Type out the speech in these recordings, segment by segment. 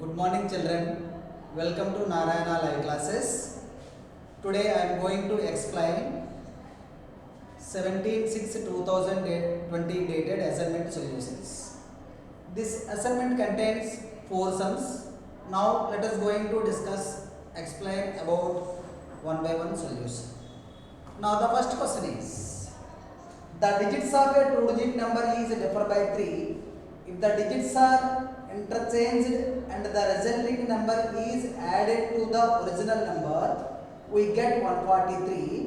Good morning children. Welcome to Narayana Live Classes. Today I am going to explain 17/6/2020 dated assignment solutions. This assignment contains 4 sums. Now let us going to explain about one by one solution. Now the first question is, the digits of a 2-digit number is differ by 3 if the digits are interchanged and the resulting number is added to the original number, we get 143.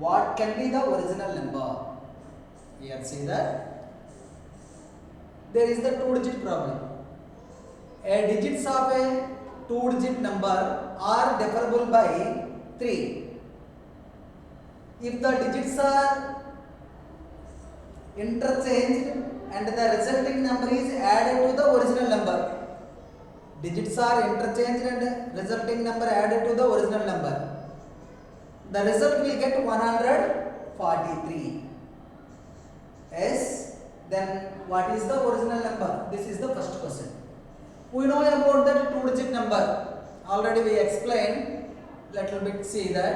What can be the original number? Here see that there is the 2-digit problem. A digits of a 2-digit number are differable by 3 if the digits are interchanged and the resulting number is added to the original number. Digits are interchanged and resulting number added to the original number. The result will get 143. Yes. Then what is the original number? This is the first question. We know about that 2-digit number. Already we explained. Little bit see that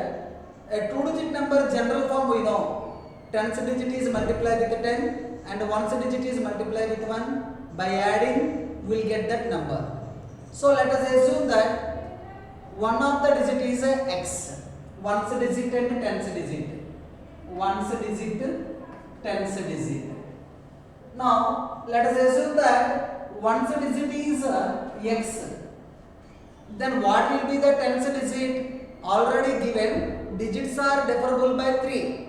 a 2-digit number general form we know. 10th digit is multiplied with 10 and 1st digit is multiplied with 1. By adding we will get that number. So let us assume that one of the digit is x. 1st digit and 10th digit. 1st digit, 10th digit. Now let us assume that 1st digit is x. Then what will be the 10th digit? Already given digits are differable by 3.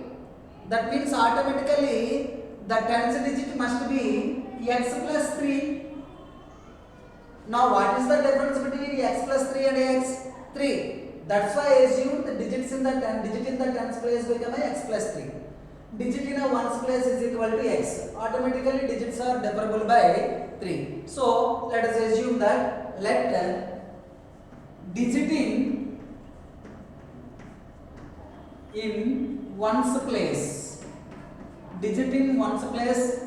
That means automatically the 10th digit must be x plus 3. Now what is the difference between x plus 3 and x? 3. That's why I assume the digits in the 10th place become x plus 3. Digit in a 1's place is equal to x. Automatically digits are differable by 3. So let us assume that let digit in 1's place, digit in 1's place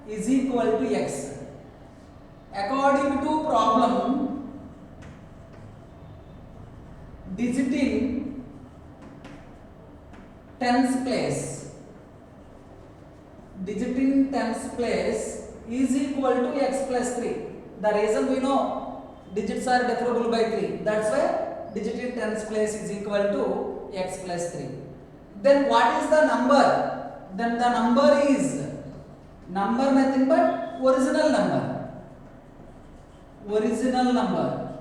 is equal to x. According to problem, digit in 10's place, digit in 10's place is equal to x plus 3. The reason we know digits are differable by 3. That's why digit in 10's place is equal to x plus 3. Then what is the number? Then the number is nothing but original number. Original number.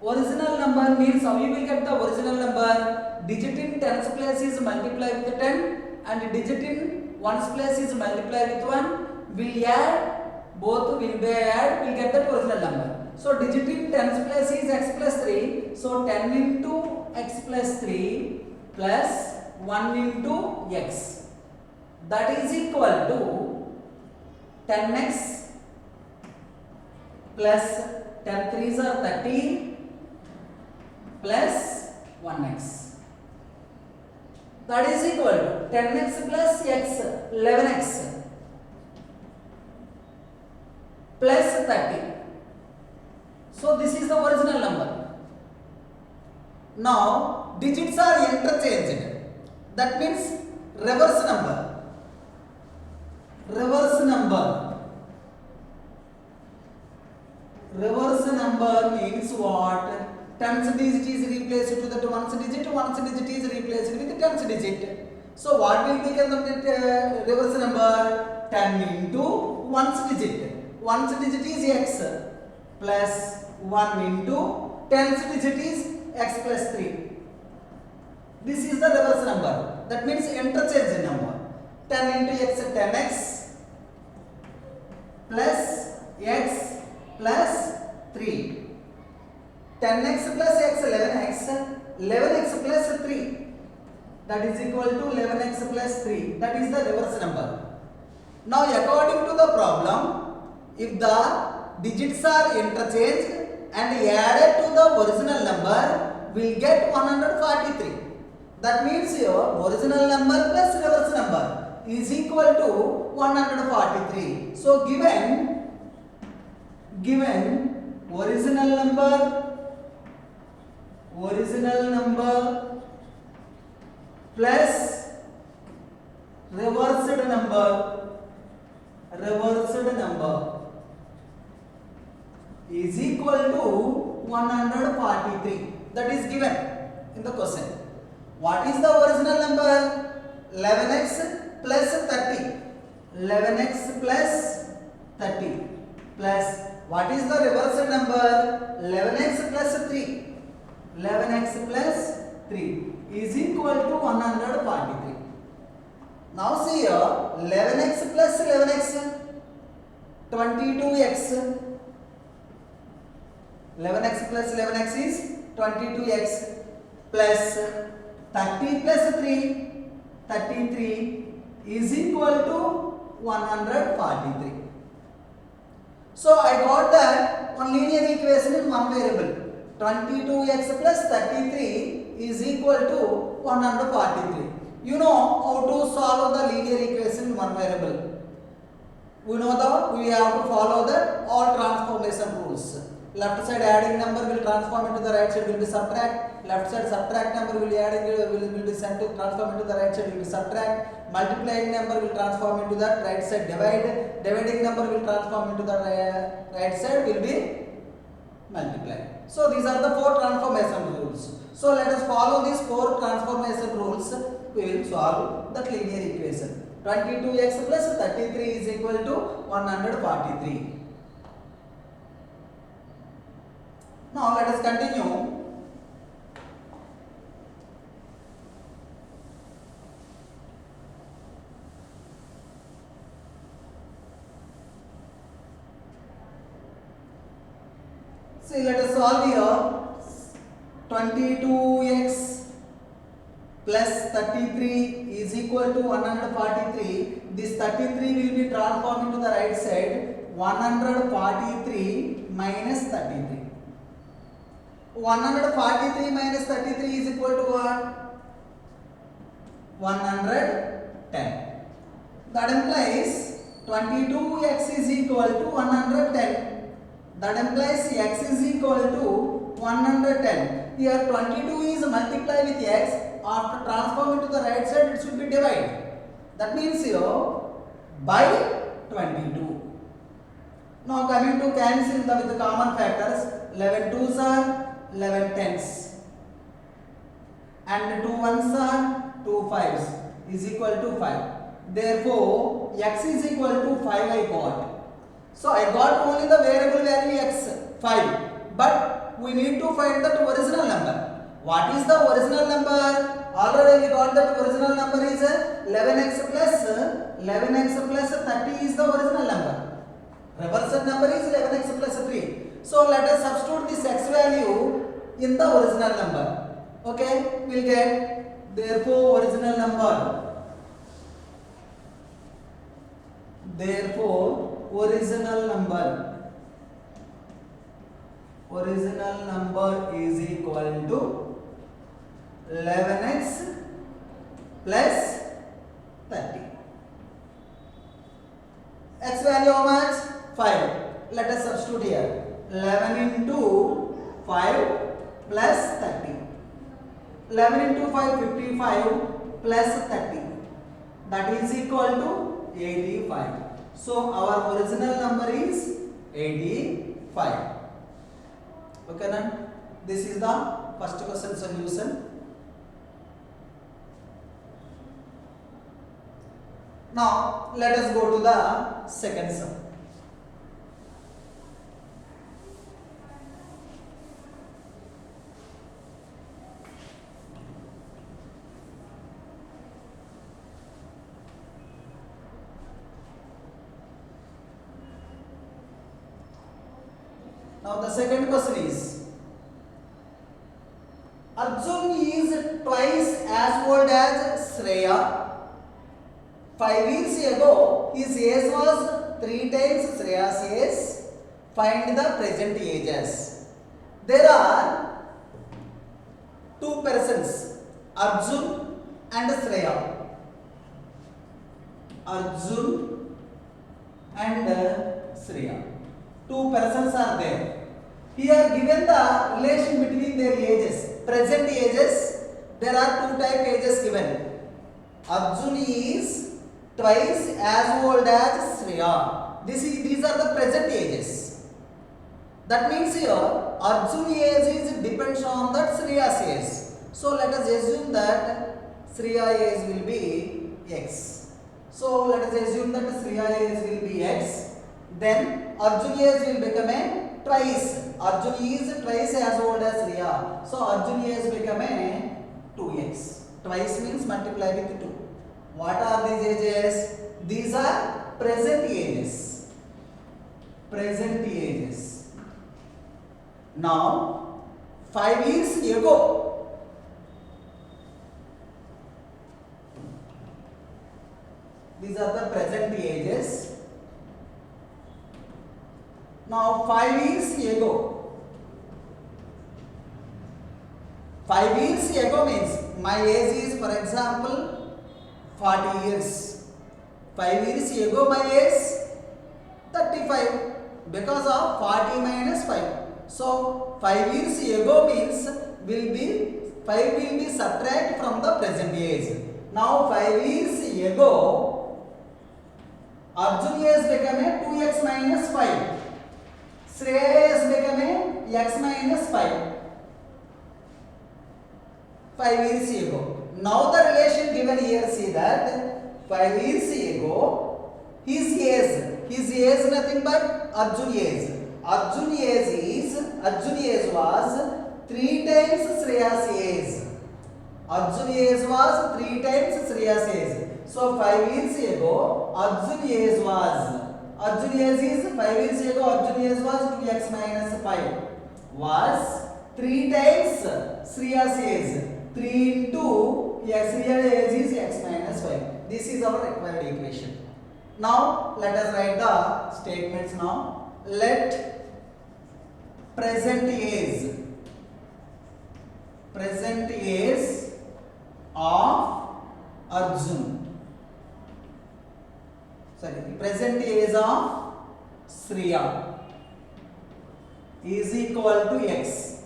Original number means how we will get the original number? Digit in 10's place is multiplied with 10 and digit in 1's place is multiplied with 1. Will add, both will be add, will get the original number. So digit in 10's place is x plus 3. So 10 into x plus 3 plus 1 into x. That is equal to 10x plus 10 3s are 30 plus 1x. That is equal to 10x plus x, 11x plus 30. So this is the original number. Now digits are interchanged. That means reverse number. Reverse number. Reverse number means what? 10th digit is replaced to the 1st digit. 1st digit is replaced with the 10th digit. So what will become the reverse number? 10 into 1st digit. 1st digit is x plus 1 into 10th digit is x plus 3. This is the reverse number. That means interchange number. 10 into x 10x plus x plus 3. 10x plus x 11x. 11x plus 3. That is equal to 11x plus 3. That is the reverse number. Now according to the problem, if the digits are interchanged and added to the original number, we will get 143. That means your original number plus reverse number is equal to 143. So given original plus reversed number is equal to 143. That is given in the question. What is the original number? 11x plus 30. 11x plus 30 plus what is the reversed number? 11x plus 3. 11x plus 3 is equal to 143. Now see here, 11x plus 11x, 22x. 11x plus 11x is 22x plus 30 plus 3, 33 is equal to 143. So I got that one linear equation in one variable. 22x plus 33 is equal to 143. You know how to solve the linear equation in one variable. We know that we have to follow the all transformation rules. Left side adding number will transform into the right side will be subtract. Left side subtract number will be adding will be sent to transform into the right side will be subtract. Multiplying number will transform into the right side divide. Dividing number will transform into the right side will be multiply. So these are the four transformation rules. So let us follow these four transformation rules. We will solve that linear equation. 22x plus 33 is equal to 143. Now let us continue. See, let us solve here. 22x plus 33 is equal to 143. This 33 will be transformed into the right side. 143 minus 33. 143 minus 33 is equal to what? 110. That implies 22x is equal to 110. That implies x is equal to 110. Here 22 is multiplied with x. After transform it to the right side, it should be divided. That means here by 22. Now coming to cancel with the common factors. 11 2s are 11 10s and 2 1s are 2 5s is equal to 5. Therefore, x is equal to 5 I got. So I got only the variable value x 5, but we need to find the original number. What is the original number? Already we got that original number is 11x plus 30 is the original number. Reversed number is 11x plus 3. So let us substitute this x value in the original number. Okay, we'll get therefore original number. Therefore original number is equal to 11x plus 30. X value how much? 5. Let us substitute here. 11 into 5 plus 30. 11 into 5 55 plus 30. That is equal to 85. So our original number is 85. Okay, now this is the first question solution. Now let us go to the second sum. Now the second question is, Arjun is twice as old as Shreya. 5 years ago, his age was 3 times Shreya's age. Find the present ages. There are two persons, Arjun and Shreya. Arjun and Shreya. Two persons are there. Here given the relation between their ages, present ages, there are two type ages given. Arjun is twice as old as Shreya. These are the present ages. That means here Arjun age is depends on that Shreya's age. So let us assume that Shreya age will be X. So let us assume that Shreya age will be X. Then Arjun age will become a twice. Arjun is twice as old as Shreya. So Arjun age become a 2x. Twice means multiply with 2. What are these ages? These are present ages. Present ages. Now 5 years ago, these are the present ages. Now 5 years ago. 5 years ago means my age is, for example, 40 years. 5 years ago my age 35 because of 40 minus 5. So 5 years ago means 5 will be subtract from the present age. Now 5 years ago Arjun age become a 2x minus 5. Shreya age become a x minus 5. 5 years ago. Now the relation given here, see that 5 years ago his age nothing but Arjun age. Arjun age was 3 times Shreya's age. Arjun age was 3 times Shreya's age. So 5 years ago Arjun age is 5 years ago Arjun age was 2x minus 5 was 3 times Shreya's age. 3 into Shreya's age is x minus 5. This is our required equation. Now let us write the statements now. Let present age of Arjun, present age of Shreya is equal to x.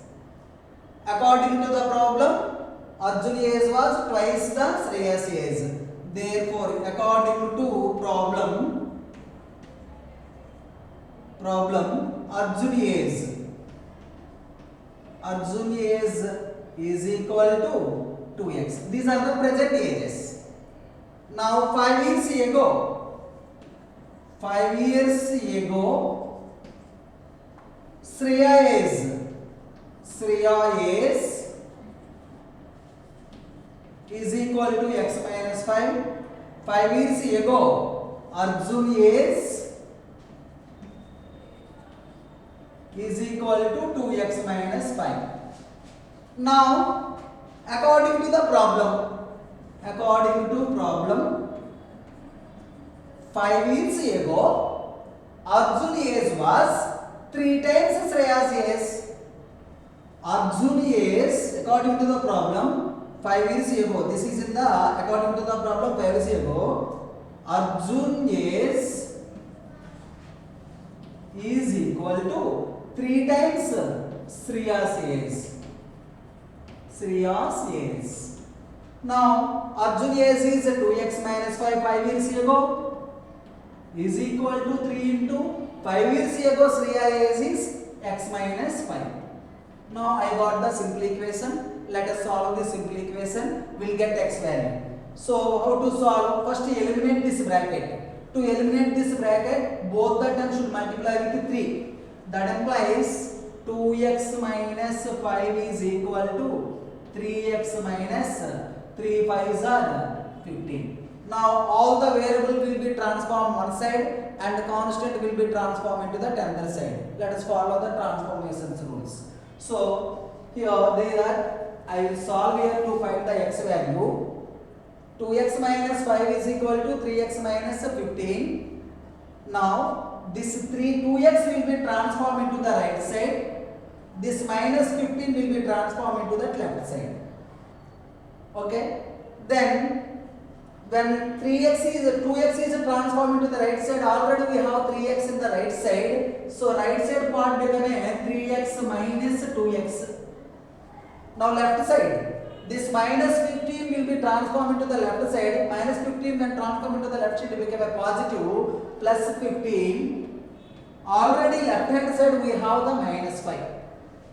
According to the problem, Arjun age was twice the Shreya's age. Therefore, according to problem Arjun age is equal to 2x. These are the present ages. Now 5 years ago Shreya is equal to x minus 5. 5 years ago Arjun is equal to 2x minus 5. Now according to problem 5 years ago Arjun age was 3 times Shreya's age. Arjun age, according to the problem, 5 years ago, this is in the, according to the problem 5 years ago, Arjun age is equal to 3 times Shreya's age. Now Arjun age is 2x minus 5 years ago is equal to 3 into 5 years ago Shreya age is x minus 5. Now I got the simple equation. Let us solve this simple equation. We'll get x value. So how to solve? First eliminate this bracket. To eliminate this bracket, both the terms should multiply with 3. That implies 2x minus 5 is equal to 3x minus 3 5s are 15. Now all the variable will be transformed one side and constant will be transformed into the other side. Let us follow the transformations rules. So here I will solve here to find the x value. 2x minus 5 is equal to 3x minus 15. Now this 2x will be transformed into the right side. This minus 15 will be transformed into the left side. Okay. Then when 2x is transformed into the right side, already we have 3x in the right side, so right side part become a 3x minus 2x. Now left side, this minus 15 will be transformed into the left side, minus 15 when transformed into the left side become a positive plus 15. Already left hand side we have the minus 5.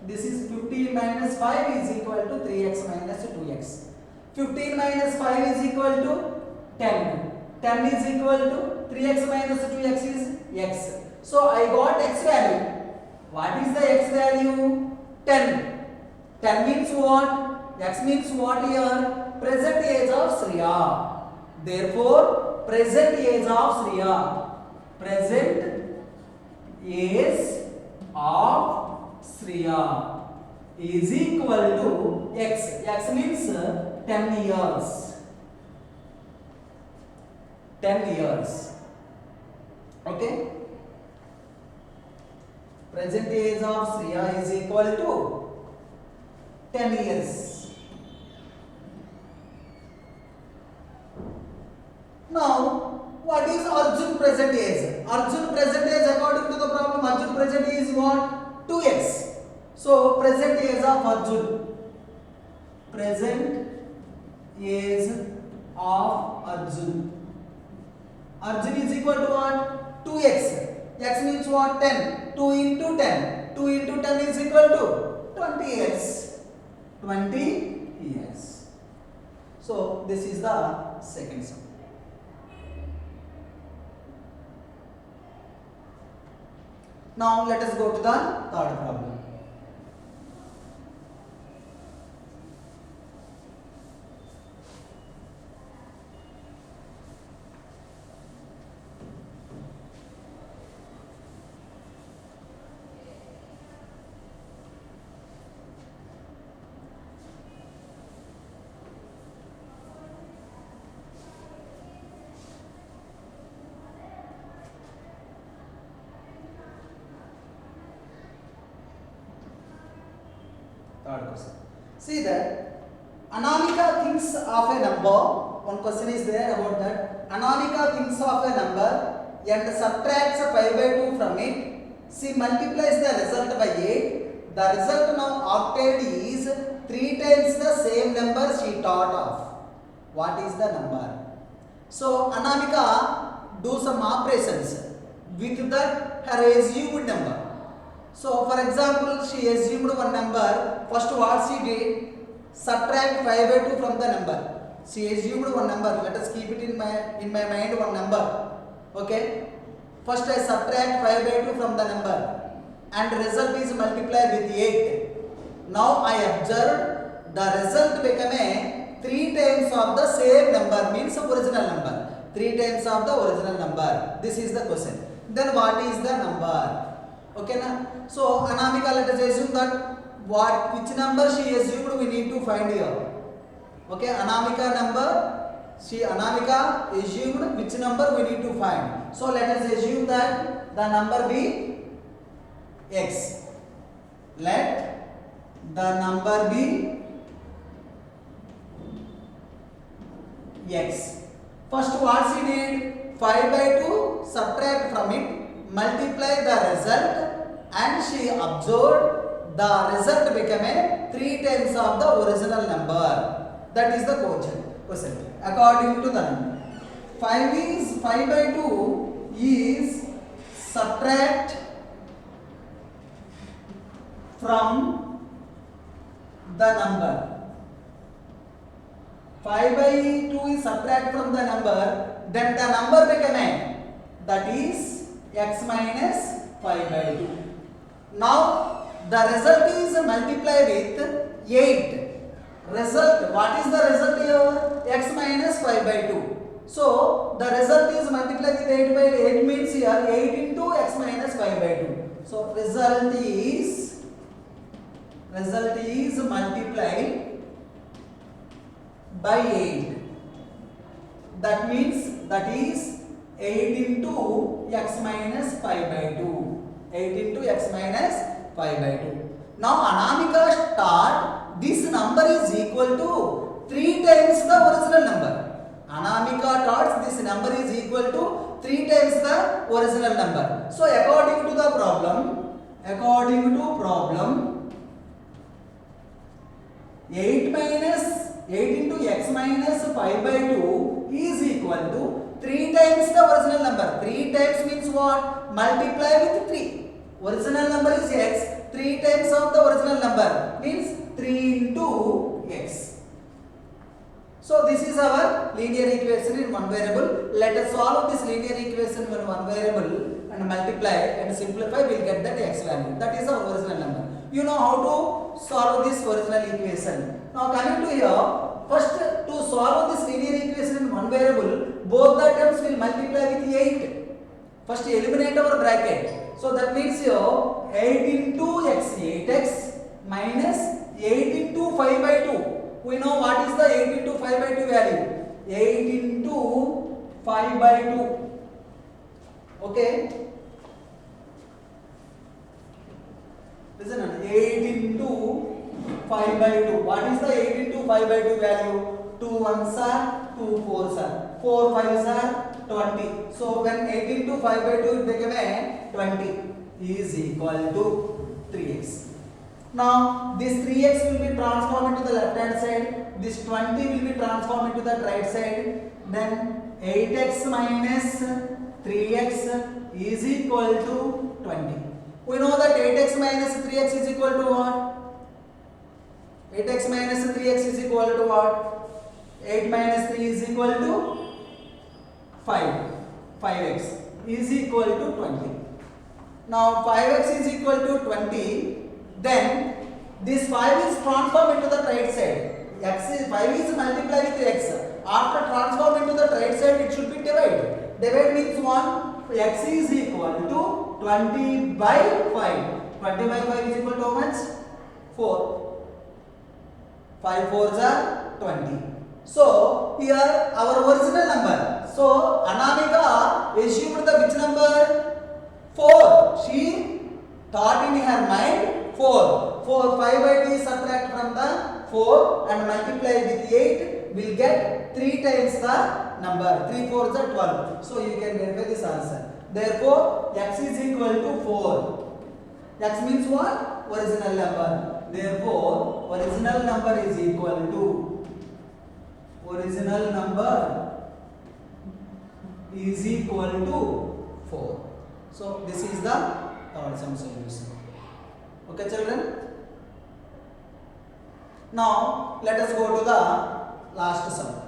This is 15 minus 5 is equal to 3x minus 2x. 15 minus 5 is equal to 10. 10 is equal to 3x minus 2x is x. So I got x value. What is the x value? 10. 10 means what? X means what here? Present age of Shriya. Therefore, present age of Shriya. Present age of Shriya is equal to x. X means 10 years. 10 years. Okay. Present age of Shriya is equal to 10 years. Now, what is Arjun present age? Arjun present age according to the problem, Arjun present age is what? 2x. So, present age of Arjun. Present age of Arjun. Arjun is equal to what? 2x. X means what? 10. 2 into 10. 2 into 10 is equal to 20 years. 20 years. So, this is the second sum. Now, let us go to the third problem. Third question. See that Anamika thinks of a number. One question is there about that. Anamika thinks of a number and subtracts 5 by 2 from it. She multiplies the result by 8. The result now obtained is 3 times the same number she thought of. What is the number? So Anamika do some operations with that her assumed number. So for example, she assumed one number. First what she did? Subtract 5 by 2 from the number. She assumed one number. Let us keep it in my mind one number. Okay. First I subtract 5 by 2 from the number. And result is multiplied with 8. Now I observe the result become a 3 times of the same number, means original number. 3 times of the original number. This is the question. Then what is the number? Okay na? So Anamika, let us assume that which number she assumed we need to find here. Okay, Anamika assumed which number we need to find. So let us assume that the number be x. Let the number be x. First what she did? 5 by 2 subtract from it, multiply the result, and she observed the result became a 3 times of the original number. That is the question. According to the number, 5 by 2 is subtract from the number. 5 by 2 is subtract from the number, then the number became a, that is x minus 5 by 2. Now the result is multiplied with 8. Result, what is the result here? X minus 5 by 2. So the result is multiplied with 8 by 8 means here 8 into x minus 5 by 2. So result is multiplied by 8. That means that is 8 into x minus 5 by 2. 8 into x minus 5 by 2. Now Anamika thought this number is equal to 3 times the original number. Anamika thought this number is equal to 3 times the original number. So according to problem 8 into x minus 5 by 2 is equal to 3 times the original number. 3 times means what? Multiply with 3. Original number is x. 3 times of the original number means 3 into x. So this is our linear equation in one variable. Let us solve this linear equation in one variable and multiply and simplify. We will get that x value. That is our original number. You know how to solve this original equation. Now coming to here, first to solve this linear equation in one variable, both the terms will multiply with 8. First eliminate our bracket. So that means here 8 into x, 8x minus 8 into 5 by 2. We know what is the 8 into 5 by 2 value. 8 into 5 by 2. Okay. Listen, 8 into 5 by 2. What is the 8 into 5 by 2 value? 2 1s are 2 4s are 4 5s are 20. So when 8 into 5 by 2 it became 20 is equal to 3x. Now this 3x will be transformed into the left hand side. This 20 will be transformed into the right side. Then 8x minus 3x is equal to 20. We know that 8x minus 3x is equal to what? 8x minus 3x is equal to what? 8 minus 3 is equal to 5. 5x is equal to 20. Now 5x is equal to 20. Then this 5 is transformed into the right side. 5 is multiplied with x. After transform into the right side, it should be divided. Divide means 1. X is equal to 20 by 5. 20 by 5 is equal to how much? 4. 5 4s are 20. So here our original number. So Anamika assumed the which number? 4. She thought in her mind 4. 5 by 2 is subtract from the 4 and multiply with 8 will get 3 times the number. 3 4s are 12. So you can verify this answer. Therefore x is equal to 4. X means what? Original number. Therefore original number is equal to 4. So this is the third sum solution. Okay children. Now let us go to the last sum.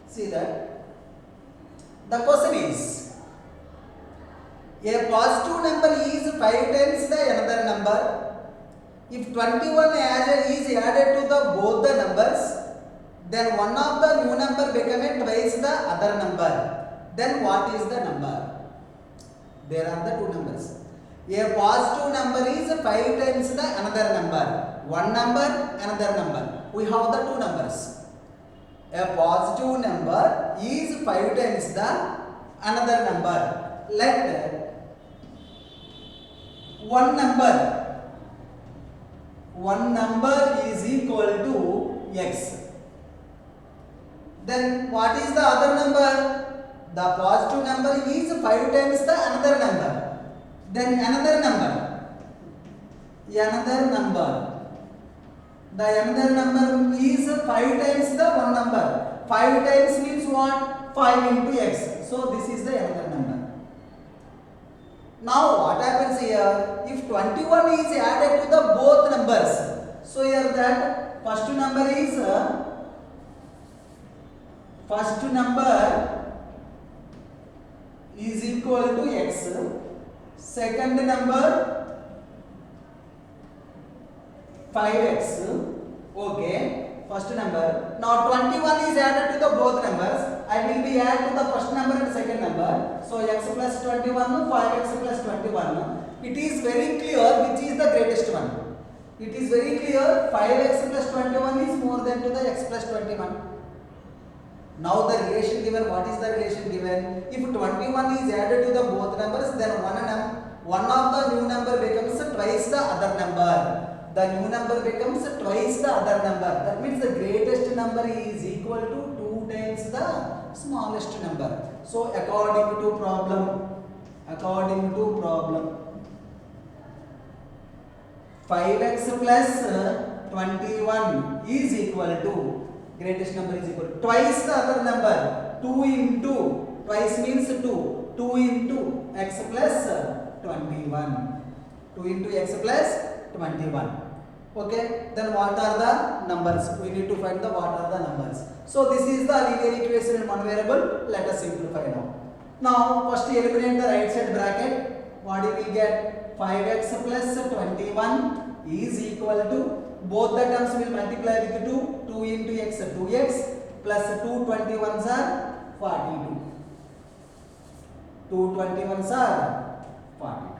See that the question is a positive number is 5 times the another number. If 21 is added to the both the numbers, then one of the new number become twice the other number. Then what is the number? There are the two numbers. A positive number is 5 times the another number. One number, another number. We have the two numbers. A positive number is 5 times the another number. Let one number is equal to x. Then what is the other number? The positive number is 5 times the another number. Then another number. The another number is 5 times the one number. 5 times means what? 5 into x. So this is the another number. Now what happens here? If 21 is added to the both numbers, so here that first number is equal to x. Second number 5x. Okay. First number. Now 21 is added to the both numbers. I will be add to the first number and second number. So x plus 21, 5x plus 21. It is very clear which is the greatest one. It is very clear 5x plus 21 is more than to the x plus 21. Now the relation given, what is the relation given? If 21 is added to the both numbers, then one of the new number becomes twice the other number. The new number becomes twice the other number. That means the greatest number is equal to 2 times the smallest number. So according to problem, 5x plus 21 is equal to, greatest number is equal to twice the other number. 2 into, twice means 2. 2 into x plus 21. 2 into x plus 21. Okay, then what are the numbers? We need to find the what are the numbers. So this is the linear equation in one variable. Let us simplify now. Now first eliminate the right side bracket. What do we get? 5x plus 21 is equal to, both the terms will multiply with 2. 2 into x, 2x plus 2 21s are 42. 2 21s are 42.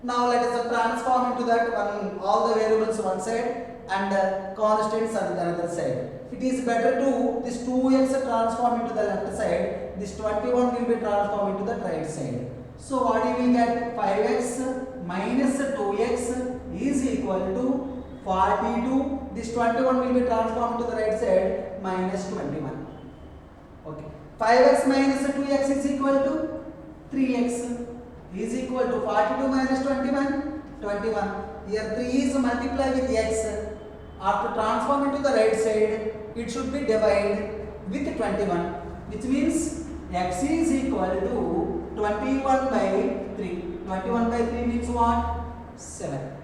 Now let us transform into that one, all the variables one side and constants on the other side. It is better to this 2x transform into the left side, this 21 will be transformed into the right side. So what you will get? 5x minus 2x is equal to 42. This 21 will be transformed to the right side, minus 21. Okay. 5x minus 2x is equal to 3x is equal to 42 minus 21, 21. Here 3 is multiplied with x. After transform into the right side, it should be divided with 21, which means x is equal to 21 by 3. 21 by 3 means what? 7.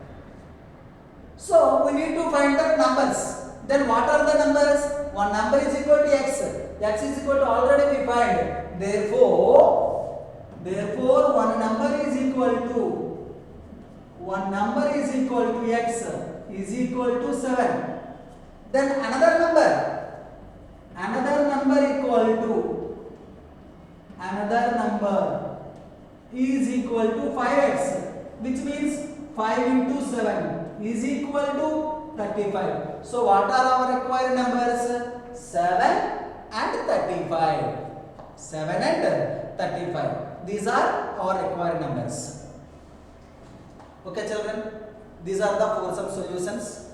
So we need to find the numbers. Then what are the numbers? One number is equal to x. X is equal to, already we find. Therefore one number is equal to x is equal to 7. Then another number is equal to 5x, which means 5 into 7 is equal to 35. So what are our required numbers? 7 and 35. 7 and 35. These are our required numbers. Okay children, these are the 4 sum solutions.